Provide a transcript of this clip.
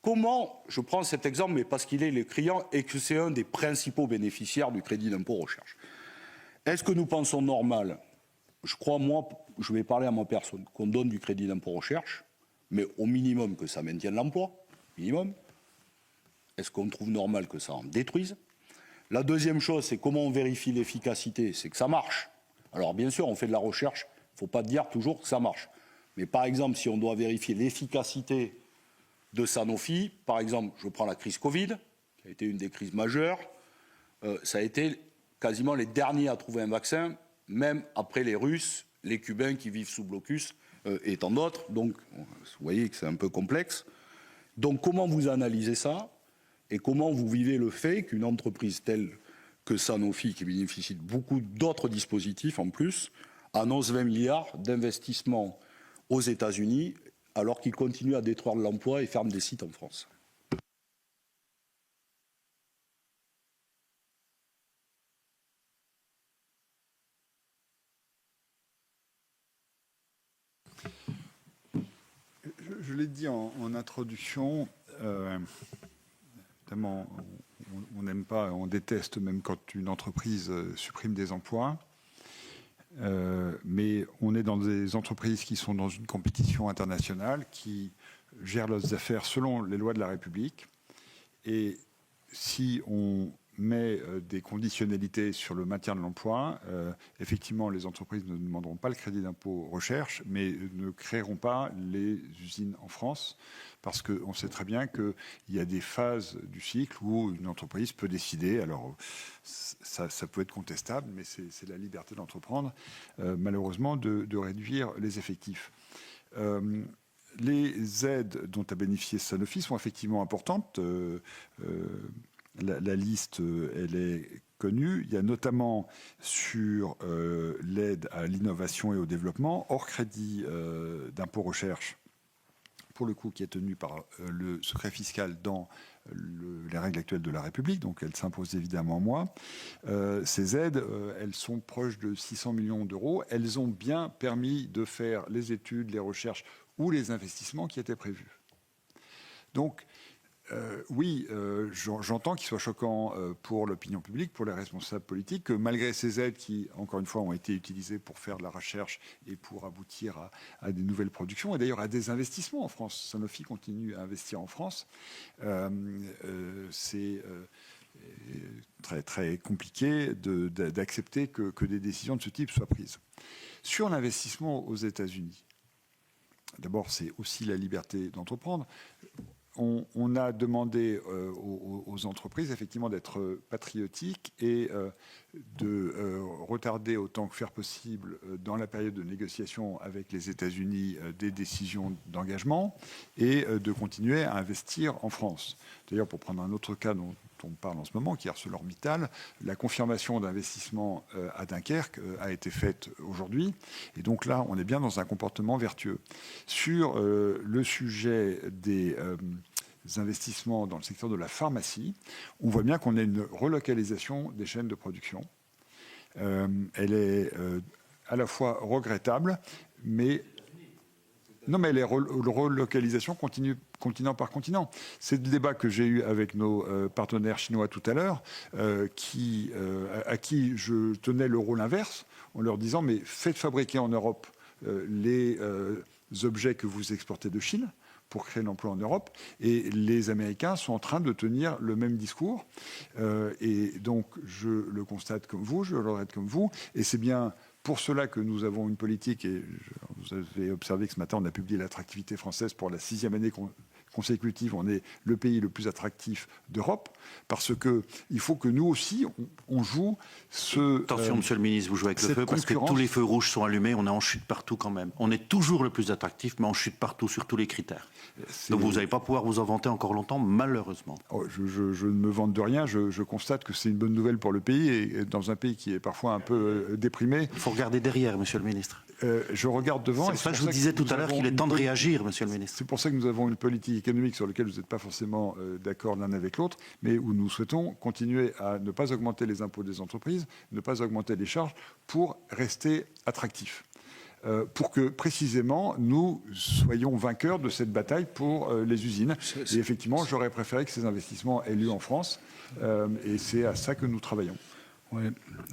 comment, je prends cet exemple, mais parce qu'il est le client et que c'est un des principaux bénéficiaires du crédit d'impôt recherche. Est-ce que nous pensons normal, je crois, moi, je vais parler à ma personne, qu'on donne du crédit d'impôt recherche, mais au minimum que ça maintienne l'emploi, minimum. Est-ce qu'on trouve normal que ça en détruise? La deuxième chose, c'est comment on vérifie l'efficacité, c'est que ça marche. Alors bien sûr, on fait de la recherche, il ne faut pas dire toujours que ça marche. Mais par exemple, si on doit vérifier l'efficacité de Sanofi, par exemple, je prends la crise Covid, qui a été une des crises majeures, ça a été quasiment les derniers à trouver un vaccin, même après les Russes, les Cubains qui vivent sous blocus et tant d'autres. Donc, vous voyez que c'est un peu complexe. Donc, comment vous analysez ça et comment vous vivez le fait qu'une entreprise telle que Sanofi, qui bénéficie de beaucoup d'autres dispositifs en plus, annonce 20 milliards d'investissements aux États-Unis alors qu'il continue à détruire l'emploi et ferme des sites en France? Je l'ai dit en introduction, notamment, on n'aime pas, on déteste même quand une entreprise supprime des emplois. Mais on est dans des entreprises qui sont dans une compétition internationale, qui gèrent leurs affaires selon les lois de la République. Et si on met des conditionnalités sur le maintien de l'emploi, effectivement, les entreprises ne demanderont pas le crédit d'impôt recherche, mais ne créeront pas les usines en France, parce qu'on sait très bien qu'il y a des phases du cycle où une entreprise peut décider, alors ça peut être contestable, mais c'est la liberté d'entreprendre, malheureusement, de réduire les effectifs. Les aides dont a bénéficié Sanofi sont effectivement importantes. La liste, elle est connue. Il y a notamment sur l'aide à l'innovation et au développement, hors crédit d'impôt recherche, pour le coup qui est tenu par le secret fiscal dans les règles actuelles de la République, donc elle s'impose évidemment moins. Ces aides, elles sont proches de 600 millions d'euros. Elles ont bien permis de faire les études, les recherches ou les investissements qui étaient prévus. Donc, oui, j'entends qu'il soit choquant pour l'opinion publique, pour les responsables politiques, que malgré ces aides qui, encore une fois, ont été utilisées pour faire de la recherche et pour aboutir à des nouvelles productions, et d'ailleurs à des investissements en France. Sanofi continue à investir en France. C'est très, très compliqué d'accepter que des décisions de ce type soient prises. Sur l'investissement aux États-Unis, d'abord, c'est aussi la liberté d'entreprendre. On a demandé aux entreprises effectivement d'être patriotiques et de retarder autant que faire possible dans la période de négociation avec les États-Unis des décisions d'engagement et de continuer à investir en France. D'ailleurs, pour prendre un autre cas dont on parle en ce moment, qui est ArcelorMittal, la confirmation d'investissement à Dunkerque a été faite aujourd'hui. Et donc là, on est bien dans un comportement vertueux. Sur le sujet des investissements dans le secteur de la pharmacie, on voit bien qu'on a une relocalisation des chaînes de production. Elle est à la fois regrettable, mais... Non, mais les relocalisations continuent continent par continent. C'est le débat que j'ai eu avec nos partenaires chinois tout à l'heure, à qui je tenais le rôle inverse, en leur disant, mais faites fabriquer en Europe les objets que vous exportez de Chine, pour créer l'emploi en Europe. Et les Américains sont en train de tenir le même discours. Et donc, je le constate comme vous, je le regrette comme vous. Et c'est bien pour cela que nous avons une politique, et vous avez observé que ce matin, on a publié l'attractivité française pour la 6e année consécutive. On est le pays le plus attractif d'Europe, parce qu'il faut que nous aussi, on joue ce... Attention, monsieur le ministre, vous jouez avec le feu, parce que tous les feux rouges sont allumés, on est en chute partout quand même. On est toujours le plus attractif, mais on chute partout sur tous les critères. Donc vous n'allez pas pouvoir vous en vanter encore longtemps, malheureusement. Oh, je ne me vante de rien, je constate que c'est une bonne nouvelle pour le pays, et dans un pays qui est parfois un peu déprimé. Il faut regarder derrière, monsieur le ministre. Je regarde devant. C'est pour ça que je vous disais tout à l'heure qu'il est temps de réagir, monsieur le ministre. C'est pour ça que nous avons une politique économique sur laquelle vous n'êtes pas forcément d'accord l'un avec l'autre, mais où nous souhaitons continuer à ne pas augmenter les impôts des entreprises, ne pas augmenter les charges pour rester attractifs. pour que précisément nous soyons vainqueurs de cette bataille pour les usines. Et effectivement, j'aurais préféré que ces investissements aient lieu en France, et c'est à ça que nous travaillons. Ouais.